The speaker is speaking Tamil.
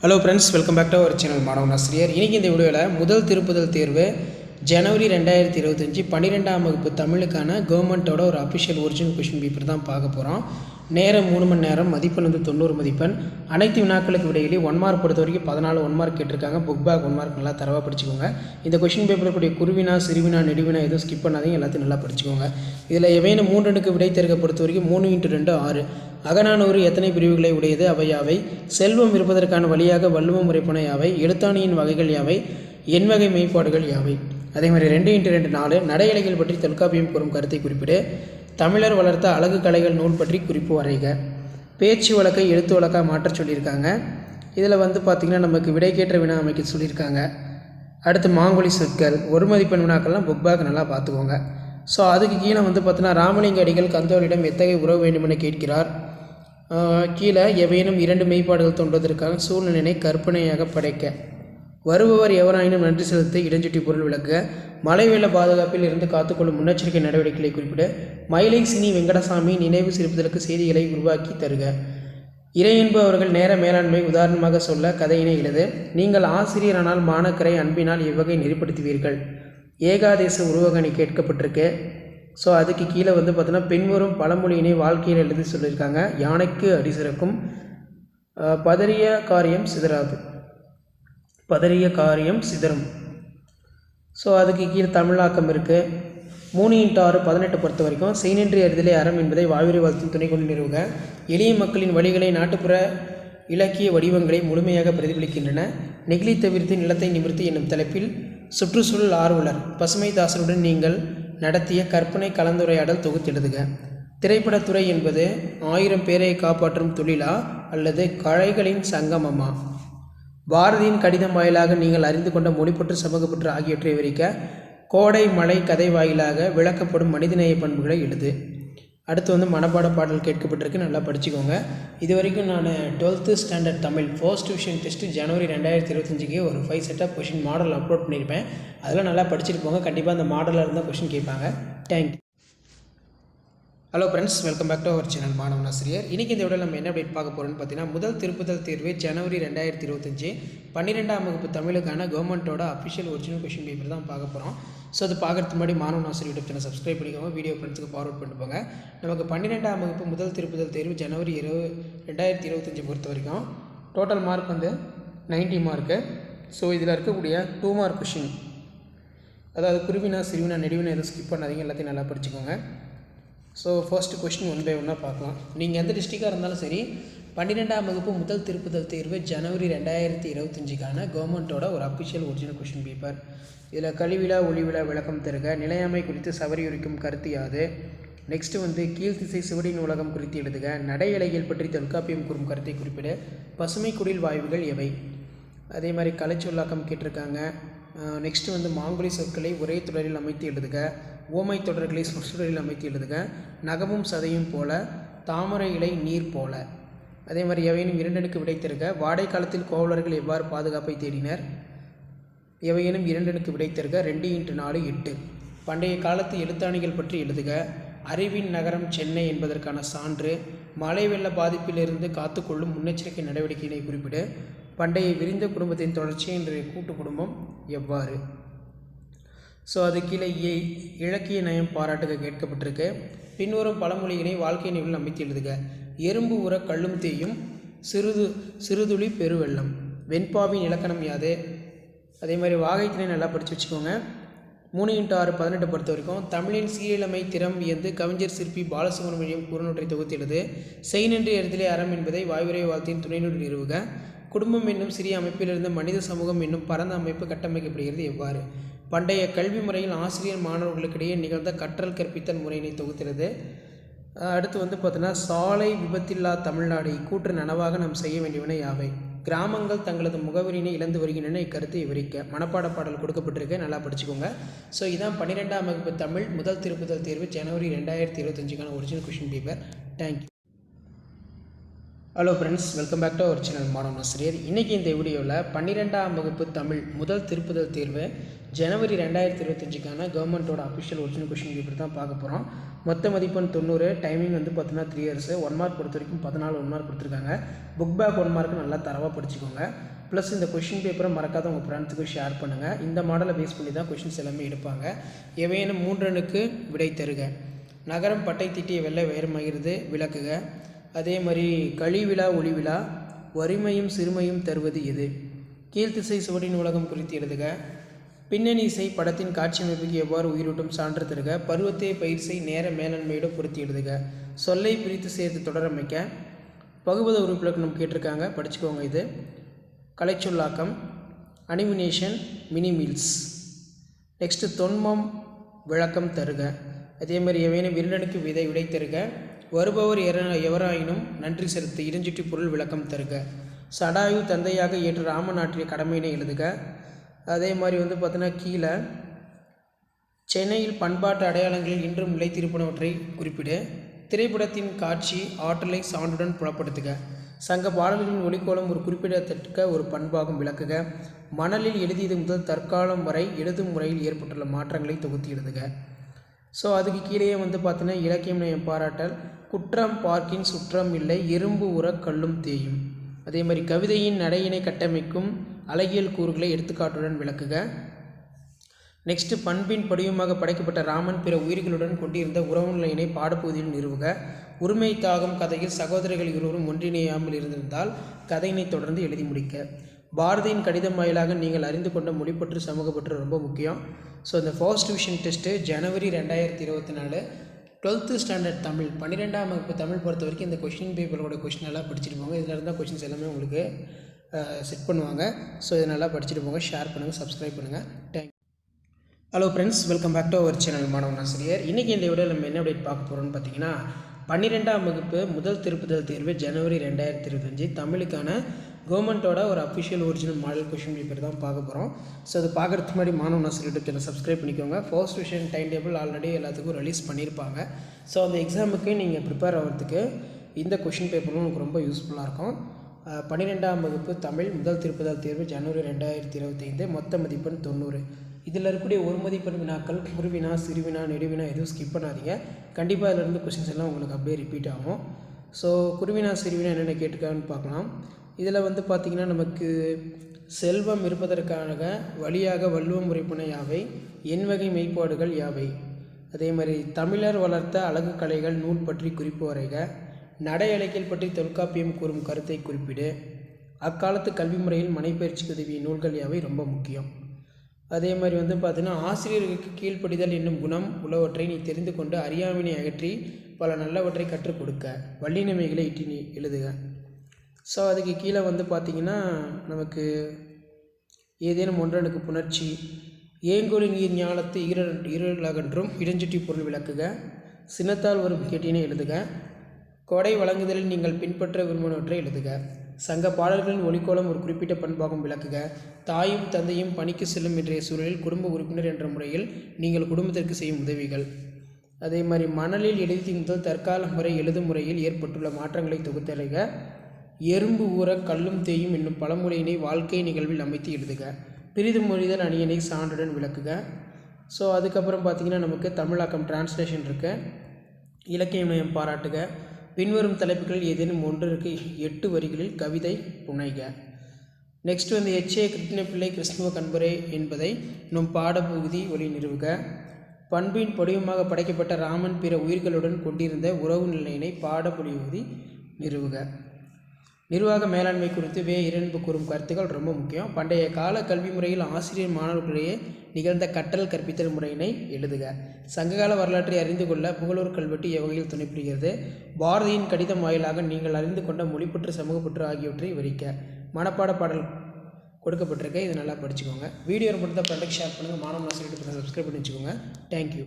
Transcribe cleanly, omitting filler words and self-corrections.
Hello friends, welcome back to our channel மாணவன் ஆசிரியர். இன்றைக்கி இந்த வீடியோவில் முதல் திருப்புதல் தேர்வு ஜனவரி 2025 12ஆம் வகுப்பு தமிழுக்கான கவர்மெண்ட்டோட ஒரு அஃபிஷியல் ஒரிஜினல் கொஷின் பேப்பர் தான் பார்க்க போகிறோம். நேரம் 3 மணி நேரம், மதிப்பெண் வந்து 90 மதிப்பெண். அனைத்து வினாக்களுக்கு விடையிலே 1 மார்க் பொறுத்த வரைக்கும் 14 1 மார்க் கேட்டிருக்காங்க. புக் பேக் 1 மார்க் நல்லா தரவாக படிச்சுக்கோங்க. இந்த கொஷின் பேப்பரில் கூடிய குருவினா சிறுவினா நெடுவினா எதுவும் ஸ்கிப் பண்ணாதீங்க, எல்லாத்தையும் நல்லா படிச்சுக்கோங்க. இதில் எவையும் 3 விடை தெருக பொறுத்த வரைக்கும் 3 × 2 6. அகநானூறு எத்தனை பிரிவுகளை உடையது? அவை யாவை? செல்வம் இருப்பதற்கான வழியாக வள்ளுவம் உரைப்பன யாவை? எழுத்தாணியின் வகைகள் யாவை? எண்வகை மெய்ப்பாடுகள் யாவை? அதே மாதிரி 2 × 2 4. நடையலைகள் பற்றி தொல்காப்பியம் கூறும் கருத்தை குறிப்பிடு. தமிழர் வளர்த்த அழகு கலைகள் நூல் பற்றி குறிப்பு வரைக. பேச்சு வழக்கை எழுத்து வழக்காக மாற்ற சொல்லியிருக்காங்க. இதில் வந்து பார்த்திங்கன்னா நமக்கு விடைக்கேற்ற வினா அமைக்க சொல்லியிருக்காங்க. அடுத்து மாங்கொழி சொற்கள், ஒரு மதிப்பெண் வினாக்கள்லாம் புக் பேக் நல்லா பார்த்துக்கோங்க. ஸோ அதுக்கு கீழே வந்து பார்த்தீங்கன்னா ராமலிங்க அடிகள் கந்தோரிடம் எத்தகைய உறவு வேண்டுமென கேட்கிறார். கீழே எவையேனும் 2 மெய்ப்பாடுகள் தோன்றுவதற்காக சூழ்நிலையை கற்பனையாக படைக்க. வருபவர் எவராயினும் நன்றி செலுத்தி இடஞ்சுட்டி பொருள் விளக்க. மழை வெள்ள பாதுகாப்பில் இருந்து காத்துக்கொள்ளும் முன்னெச்சரிக்கை நடவடிக்கைகளை குறிப்பிட. மயிலை சினி வெங்கடசாமி நினைவு சிரிப்பதற்கு செய்திகளை உருவாக்கி தருக. இறை என்பவர்கள் நேர மேலாண்மை உதாரணமாக சொல்ல கதையினை எழுது. நீங்கள் ஆசிரியரானால் மாணக்கரை அன்பினால் எவ்வகை நெறிப்படுத்துவீர்கள்? ஏகாதேச உருவகணி கேட்கப்பட்டிருக்கு. ஸோ அதுக்கு கீழே வந்து பார்த்தீங்கன்னா பின்வரும் பழமொழியினை வாழ்க்கையில் எழுதி சொல்லியிருக்காங்க. யானைக்கு அடி சிறக்கும், பதறிய காரியம் சிதறாது, பதறிய காரியம் சிதறும். ஸோ அதுக்கு கீழே தமிழாக்கம் இருக்குது. 3 × 6 18 பொறுத்த வரைக்கும் செய்நின்றி அறிதலே அறம் என்பதை வாழ்விரை வாழ்த்தின் துணை கொண்டு நிறுவுக. எளிய மக்களின் வழிகளை நாட்டுப்புற இலக்கிய வடிவங்களை முழுமையாக பிரதிபலிக்கின்றன. நெகிழி தவிர்த்து நிலத்தை நிமிர்த்தி என்னும் தலைப்பில் சுற்றுச்சூழல் ஆர்வலர் பசுமைதாசனுடன் நீங்கள் நடத்திய கற்பனை கலந்துரையாடல் தொகுத்தெழுதுக. திரைப்படத்துறை என்பது 1000 பேரை காப்பாற்றும் தொழிலா அல்லது கலைகளின் சங்கமமா? பாரதியின் கடிதம் வாயிலாக நீங்கள் அறிந்து கொண்ட மொழிப்பற்று சமூகப்பற்று ஆகியவற்றை விவரிக்க. கோடை மழை கதை வாயிலாக விளக்கப்படும் மனிதநேய பண்புகளை எழுது. அடுத்து வந்து மனப்பாட பாடல் கேட்கப்பட்டிருக்கு, நல்லா படிச்சுக்கோங்க. இது வரைக்கும் நான் 12th standard Tamil first division test ஜனவரி 2025க்கு ஒரு 5 set of question model upload பண்ணியிருப்பேன். அதெல்லாம் நல்லா படிச்சுட்டு போங்க. கண்டிப்பாக அந்த மாடலில் இருந்தால் கொஷின் கேட்பாங்க. Thank you. Hello friends, welcome back to our channel மாணவன் ஆசிரியர். இன்றைக்கி இந்த வீடியோவில் நம்ம என்ன அப்டேட் பார்க்க போகிறோம்னு பார்த்தீங்கன்னா முதல் திருப்புதல் தேர்வு ஜனவரி 2025 12ஆம் வகுப்பு தமிழுக்கான கவர்மெண்ட்டோட அஃபிஷியல் ஒரிஜினல் கொஷின் பேப்பர் தான் பார்க்க போகிறோம். ஸோ அது பார்க்குறதுக்கு முன்னாடி மாணவன் ஆசிரியர் யூடியூப் சேனல் சப்ஸ்கிரைப் பண்ணிக்கோங்க, வீடியோ ஃப்ரெண்ட்ஸுக்கு ஃபார்வர்ட் பண்ணிட்டு போங்க. நமக்கு 12ஆம் வகுப்பு முதல் திருப்புதல் தேர்வு ஜனவரி 2025 பொறுத்த வரைக்கும் டோட்டல் மார்க் வந்து 90 மார்க்கு. ஸோ இதில் இருக்கக்கூடிய 2 மார்க் கொஷின், அதாவது குருவினா சிறுவினா நெடுவினா எதுவும் ஸ்கிப் பண்ணாதீங்க, எல்லாத்தையும் நல்லா படிச்சுக்கோங்க. ஸோ ஃபர்ஸ்ட் கொஸ்டின் 1 by 1 பார்க்கலாம். நீங்கள் எந்த டிஸ்ட்ரிக்டாக இருந்தாலும் சரி 12ஆம் வகுப்பு முதல் திருப்புதல் தேர்வு ஜனவரி 2025க்கான கவர்மெண்ட்டோட ஒரு அஃபிஷியல் ஒரிஜினல் கொஷின் பேப்பர். இதில் கழிவிழா ஒளிவிழா விளக்கம் தருக. நிலையாமை குறித்து சவரியுரைக்கும் கருத்து யாது? நெக்ஸ்ட்டு வந்து கீழ்த்திசை சுவடி நூலகம் குறித்து எழுதுக. நடையலைகள் பற்றி தொல்காப்பியம் கூறும் கருத்தை குறிப்பிட. பசுமை குடில் வாயுகள் எவை? அதே மாதிரி கலைச்சொல்லாக்கம் கேட்டிருக்காங்க. நெக்ஸ்ட்டு வந்து மாங்குழி சொற்களை ஒரே தொடரில் அமைத்து எழுதுக. ஓமை தொடர்களை சொற்றொடரில் அமைத்து எழுதுக. நகமும் சதையும் போல, தாமரை இலை நீர் போல. அதே மாதிரி எவையேனும் 2 விடை தருக. வாடை காலத்தில் கோவலர்கள் எவ்வாறு பாதுகாப்பை தேடினர்? எவையேனும் 2 விடை தருக. 2 × 4 8. பண்டைய காலத்து எழுத்தாணிகள் பற்றி எழுதுக. அறிவின் நகரம் சென்னை என்பதற்கான சான்று. மழை வெள்ள பாதிப்பிலிருந்து காத்துக்கொள்ளும் முன்னெச்சரிக்கை நடவடிக்கைகளை குறிப்பிடு. பண்டைய விரிந்த குடும்பத்தின் தொடர்ச்சி இன்றைய கூட்டு குடும்பம் எவ்வாறு? ஸோ அது கீழே இலக்கிய நயம் பாராட்டுக கேட்கப்பட்டிருக்கு. பின்வரும் பழமொழிகளை வாழ்க்கை நிலையில் அமைத்து எழுதுக. எறும்பு உற கல்லும் தேயும், சிறுதுளி பெருவெள்ளம். வெண்பாவின் இலக்கணம் யாது? அதே மாதிரி வாகைத்தினை நல்லா படித்து வச்சுக்கோங்க. 3 × 6 18 பொறுத்த வரைக்கும் தமிழின் சீரிழமை திறம் வியந்து கவிஞர் சிற்பி பாலசுப்ரமணியம் கூறநூற்றை தொகுத்து எழுது. செய்நின்றி அறிதலே அறம் என்பதை வாய்விரை வாழ்த்தின் துணைநூல் நிறுவுக. குடும்பம் என்னும் சிறிய அமைப்பிலிருந்து மனித சமூகம் என்னும் பரந்த அமைப்பு கட்டமைக்கப்படுகிறது எவ்வாறு? பண்டைய கல்வி முறையில் ஆசிரியர் மாணவர்களுக்கிடையே நிகழ்ந்த கற்றல் கற்பித்தல் முறையினை தொகுத்துறது. அடுத்து வந்து பார்த்தீங்கன்னா சாலை விபத்தில்லா தமிழ்நாடு இக்கூற்று நனவாக நாம் செய்ய வேண்டியவன யாவை? கிராமங்கள் தங்களது முகவரியினை இழந்து வருகின்றன, இக்கருத்தை விவரிக்க. மனப்பாட பாடல் கொடுக்கப்பட்டிருக்கு, நல்லா படிச்சுக்கோங்க. ஸோ இதான் 12ஆம் வகுப்பு தமிழ் முதல் திருப்புதல் தேர்வு ஜனவரி 2025க்கான original question paper. Thank you. Hello friends, welcome back to our channel மாணவன் ஆசிரியர். இன்றைக்கி இந்த வீடியோவில் 12ஆம் வகுப்பு தமிழ் முதல் திருப்புதல் தேர்வு ஜனவரி 2025க்கான கவர்மெண்ட்டோட அஃபிஷியல் ஒரிஜினல் கொஷின் பேப்பர் தான் பார்க்க போகிறோம். மொத்த மதிப்பெண் 90, டைமிங் வந்து பார்த்தீங்கன்னா 3 இயர்ஸ், 1 மார்க் பொறுத்த வரைக்கும் 14 1 மார்க் கொடுத்துருக்காங்க. புக் பேக் 1 மார்க் நல்லா தரவாக படிச்சுக்கோங்க. ப்ளஸ் இந்த கொஷின் பேப்பரை மறக்காத உங்கள் ஃப்ரெண்ட்ஸுக்கு ஷேர் பண்ணுங்கள். இந்த மாடலை பேஸ் பண்ணி தான் கொஷின்ஸ் எல்லாமே எடுப்பாங்க. எவையேனும் 3 ரனுக்கு விடை தருக. நகரம் பட்டை தீட்டிய வெள்ளை வைரமாகிறது விளக்குக. அதே மாதிரி கழிவிழா ஒளிவிழா வறுமையும் சிறுமையும் தருவது எது? கீழ்த்திசை சுவடின் உலகம் குறித்து எழுதுக. பின்னணி இசை படத்தின் காட்சி அமைப்புக்கு எவ்வாறு உயிரூட்டும் சான்று தருக. பருவத்தை பயிர் செய் நேர மேலாண்மையோடு பொருத்தி எழுதுக. சொல்லை பிரித்து சேர்த்து தொடரமைக்க. பகுபத உறுப்பிலக்கணம் கேட்டிருக்காங்க, படிச்சுக்கோங்க. இது கலைச்சொல்லாக்கம், அனிமினேஷன், மினிமீல்ஸ். நெக்ஸ்ட்டு தொன்மம் விளக்கம் தருக. அதே மாதிரி எவையினும் விருடனுக்கு விடை தருக. வருபவர் எவராயினும் நன்றி செலுத்த இருஞ்சிட்டி பொருள் விளக்கம் தருக. சடாயு தந்தையாக ஏற்று ராமன் ஆற்றிய கடமையினை எழுதுக. அதே மாதிரி வந்து பார்த்தீங்கன்னா கீழே சென்னையில் பண்பாட்டு அடையாளங்களில் இன்றும் நிலைத்திருப்பனவற்றை குறிப்பிடு. திரைப்படத்தின் காட்சி ஆற்றலை சான்றுடன் புலப்படுத்துக. சங்க பாடல்களின் ஒளிக்கோலம் ஒரு குறிப்பிடத்தக்க ஒரு பண்பாகும் விளக்குக. மணலில் எழுதியது முதல் தற்காலம் வரை எழுதும் முறையில் ஏற்பட்டுள்ள மாற்றங்களை தொகுத்து எழுதுக. ஸோ அதுக்கு கீழே வந்து பார்த்தீங்கன்னா இலக்கியம் நயம் பாராட்டல், குற்றம் பார்க்கின் சுற்றம் இல்லை, எறும்பு உற கல்லும் தேயும். அதே மாதிரி கவிதையின் நடையினை கட்டமைக்கும் அழகியல் கூறுகளை எடுத்துக்காட்டுடன் விளக்குக. நெக்ஸ்ட்டு பண்பின் படிவமாக படைக்கப்பட்ட ராமன் பிற உயிர்களுடன் கொண்டிருந்த உறவு நிலையினை பாடப்பகுதியில் நிறுவுக. உரிமை தாகம் கதையில் சகோதரிகள் இருவரும் ஒன்றிணையாமல் இருந்திருந்தால் கதையினை தொடர்ந்து எழுதி முடிக்க. பாரதியின் கடிதம் வாயிலாக நீங்கள் அறிந்து கொண்ட மொழிப்பற்று சமூகப்பற்று ரொம்ப முக்கியம். ஸோ இந்த ஃபர்ஸ்ட் டிவிஷன் டெஸ்ட்டு ஜனவரி 2024 12th ஸ்டாண்டர்ட் தமிழ் 12ஆம் வகுப்பு தமிழ் பொறுத்த வரைக்கும் இந்த கொஷின் பேப்பரோட கொஷின் எல்லாம் படிச்சுட்டு போங்க. இதில் இருந்தால் கொஷின்ஸ் எல்லாமே உங்களுக்கு செட் பண்ணுவாங்க. ஸோ இதை நல்லா படிச்சுட்டு போங்க. ஷேர் பண்ணுங்கள், சப்ஸ்கிரைப் பண்ணுங்கள். Thank you. Hello friends, welcome back to our channel மாணவன் ஆசிரியர். இன்றைக்கி இந்த வீடியோவில் நம்ம என்ன அப்டேட் பார்க்க போகிறோம்னு பார்த்தீங்கன்னா 12ஆம் வகுப்பு முதல் திருப்புதல் தேர்வு ஜனவரி 2025 தமிழுக்கான கவர்மெண்ட்டோட ஒரு official original model question paper தான் பார்க்க போகிறோம். ஸோ அது பார்க்குறதுக்கு முன்னாடி மாணவன் ஆசிரியர் யூடியூப் சேனல் சப்ஸ்கிரைப் பண்ணிக்கோங்க. First vision time table already எல்லாத்துக்கும் ரிலீஸ் பண்ணியிருப்பாங்க. ஸோ அந்த எக்ஸாமுக்கு நீங்கள் ப்ரிப்பேர் ஆகிறதுக்கு இந்த கொஷின் பேப்பரும் உங்களுக்கு ரொம்ப யூஸ்ஃபுல்லாக இருக்கும். 12ஆம் வகுப்பு தமிழ் முதல் திருப்புதல் தேர்வு ஜனவரி 2025 மொத்த மதிப்பெண் 90. இதில் இருக்கக்கூடிய ஒரு மதிப்பெண் வினாக்கள் குறுவினா, சிறுவினா, நெடுவினா எதுவும் ஸ்கிப் பண்ணாதீங்க. கண்டிப்பாக இதிலிருந்து கொஷின்ஸ் எல்லாம் உங்களுக்கு அப்படியே ரிப்பீட் ஆகும். ஸோ குறுவினா சிறுவினா என்னென்ன கேட்டுக்கான்னு பார்க்கலாம். இதில் வந்து பார்த்திங்கன்னா நமக்கு செல்வம் இருப்பதற்கான வழியாக வள்ளுவம் உரைப்பன யாவை, எண்வகை மெய்ப்பாடுகள் யாவை. அதே மாதிரி தமிழர் வளர்த்த அழகு கலைகள் நூல் பற்றி குறிப்பு வரைக. நடை அலைகள் பற்றி தொல்காப்பியம் கூறும் கருத்தை குறிப்பிடு. அக்காலத்து கல்வி முறையில் மனைப்பயிற்சிக்கு உதவிய நூல்கள் யாவை ரொம்ப முக்கியம். அதே மாதிரி வந்து பார்த்திங்கன்னா ஆசிரியர்களுக்கு கீழ்ப்படிதல் என்னும் குணம் உள்ளவற்றை நீ தெரிந்து கொண்டு அறியாமையை அகற்றி பல நல்லவற்றை கற்றுக் கொடுக்க. வள்ளினமைகளை இட்டி நீ எழுதுக. ஸோ அதுக்கு கீழே வந்து பார்த்திங்கன்னா நமக்கு ஏதேனும் ஒன்றனுக்கு புணர்ச்சி, ஏங்கொழி நீர் ஞாலத்து ஈரலகன்றும் இடஞ்சுட்டி பொருள் விளக்குக. சினத்தால் வரும் கேட்டினை எழுதுக. கொடை வழங்குதலில் நீங்கள் பின்பற்ற விரும்பினவற்றை எழுதுக. சங்க பாடல்களின் ஒளிக்கோலம் ஒரு குறிப்பிட்ட பண்பாகும் விளக்குக. தாயும் தந்தையும் பணிக்கு செல்லும் இன்றைய சூழலில் குடும்ப உறுப்பினர் என்ற முறையில் நீங்கள் குடும்பத்திற்கு செய்யும் உதவிகள். அதே மாதிரி மணலில் எழுதி முதல் தற்கால முறை எழுதும் முறையில் ஏற்பட்டுள்ள மாற்றங்களை தொகுத்தறிக. எறும்பு ஊற கல்லும் தேயும் என்னும் பழமொழியினை வாழ்க்கை நிகழ்வில் அமைத்து எழுதுக. பிரிது மொழிதல் அணியினை சான்றுடன் விளக்குக. ஸோ அதுக்கப்புறம் பார்த்திங்கன்னா நமக்கு தமிழாக்கம் டிரான்ஸ்லேஷன் இருக்கு. இலக்கியம் நயம் பாராட்டுக. பின்வரும் தலைப்புகளில் ஏதேனும் ஒன்றிற்கு 8 வரிகளில் கவிதை புனைக. நெக்ஸ்ட் வந்து எச்.ஏ. கிருஷ்ணபிள்ளை கிறிஸ்துவ கண்பரே என்பதை நம் பாடப்பகுதி வழி நிறுவுக. பண்பின் படிவமாக படைக்கப்பட்ட ராமன் பிற உயிர்களுடன் கொண்டிருந்த உறவு நிலையினை பாடப்பகுதி நிறுவுக. நிர்வாக மேலாண்மை குறித்து இரண்டு கூறும் கருத்துக்கள் ரொம்ப முக்கியம். பண்டைய கால கல்வி முறையில் ஆசிரியர் மாணவர்களிடையே நிகழ்ந்த கற்றல் கற்பித்தல் முறையினை எழுதுக. சங்ககால வரலாற்றை அறிந்து கொள்ள புகழூர் கல்வெட்டு எவ்வகையில் துணைப்புரிகிறது. பாரதியின் கடிதம் வாயிலாக நீங்கள் அறிந்து கொண்ட மொழிப்பற்று சமூகப்பற்று ஆகியவற்றை விவரிக்க. மனப்பாட பாடல் கொடுக்கப்பட்டிருக்க, இது நல்லா படிச்சுக்கோங்க. வீடியோ மட்டும் தான் ப்ராடக்ட் ஷேர் பண்ணுங்கள். மாணவன் ஆசிரியர் சப்ஸ்கிரைப் பண்ணி வச்சுக்கோங்க. தேங்க்யூ.